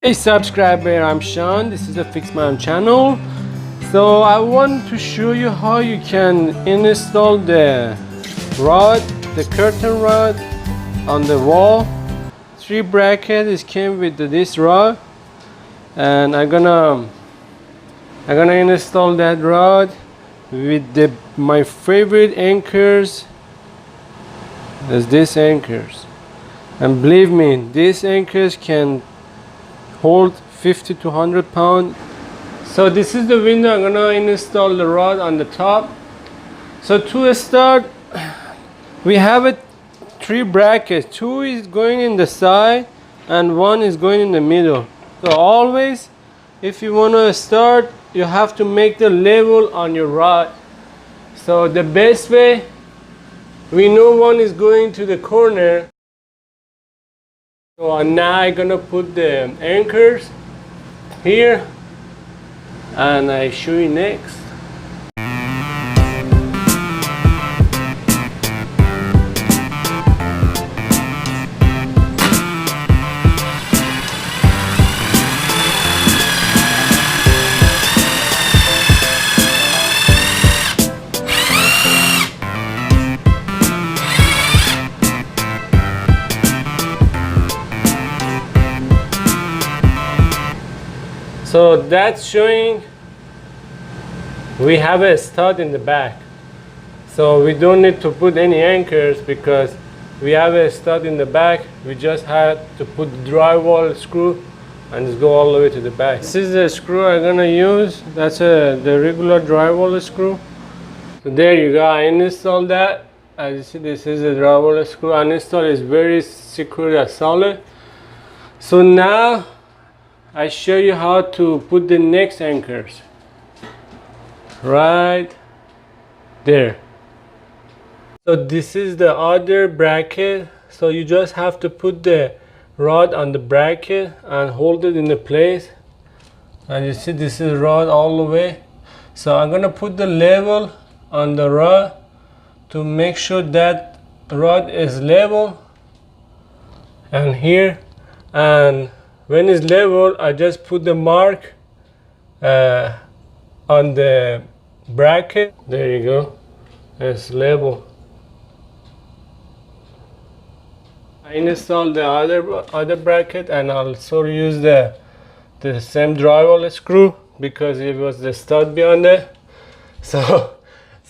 Hey subscriber, I'm Sean. This is a Fix My Own channel. So I want to show you how you can install the rod, the curtain rod on the wall. 3 brackets came with this rod, and I'm gonna install that rod with my favorite anchors. There's these anchors, and believe me, these anchors can hold 50 to 100 pounds. So this is the window. I'm gonna install the rod on the top. So to start, we have 3 brackets. 2 is going in the side and 1 is going in the middle. So always, if you want to start, you have to make the level on your rod. So the best way, we know 1 is going to the corner. So now I'm gonna put the anchors here, and I show you next. So that's showing we have a stud in the back. So we don't need to put any anchors because we have a stud in the back. We just had to put the drywall screw and just go all the way to the back. This is the screw I'm gonna use. That's the regular drywall screw. So there you go. I installed that. As you see, this is the drywall screw. Uninstall is very secure and solid. So now I show you how to put the next anchors right there. So this is the other bracket. So you just have to put the rod on the bracket and hold it in the place. And you see, this is rod all the way. So I'm gonna put the level on the rod to make sure that rod is level, and here, and when it's level, I just put the mark on the bracket. There you go, it's level. I installed the other bracket, and also use the same drywall screw because it was the stud beyond there. So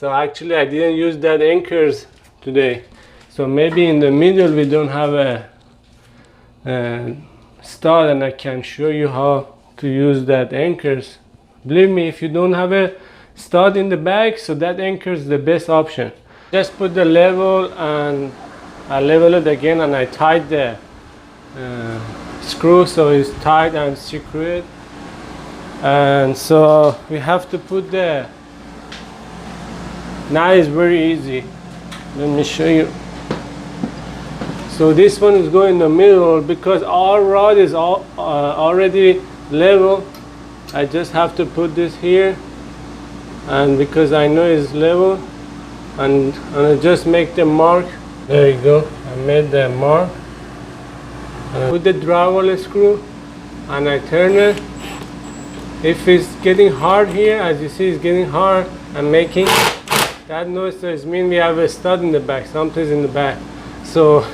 actually I didn't use that anchors today. So maybe in the middle we don't have a stud, and I can show you how to use that anchors. Believe me, if you don't have a stud in the back, so that anchor is the best option. Just put the level, and I level it again, and I tied the screw so it's tight and secure. And so we have to put the, now it's very easy. Let me show you. So this one is going in the middle because our rod is already level. I just have to put this here, and because I know it's level, and I just make the mark. There you go, I made the mark. And I put the drywall screw and I turn it. If it's getting hard here, as you see, it's getting hard, I'm making that noise, so it means we have a stud in the back, something's in the back. So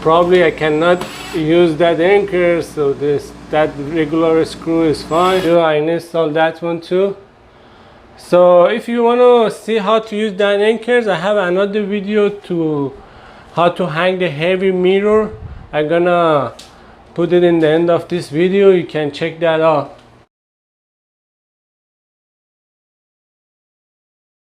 probably I cannot use that anchor, so that regular screw is fine. So I installed that one too. So if you want to see how to use that anchors, I have another video to how to hang the heavy mirror. I'm gonna put it in the end of this video. You can check that out.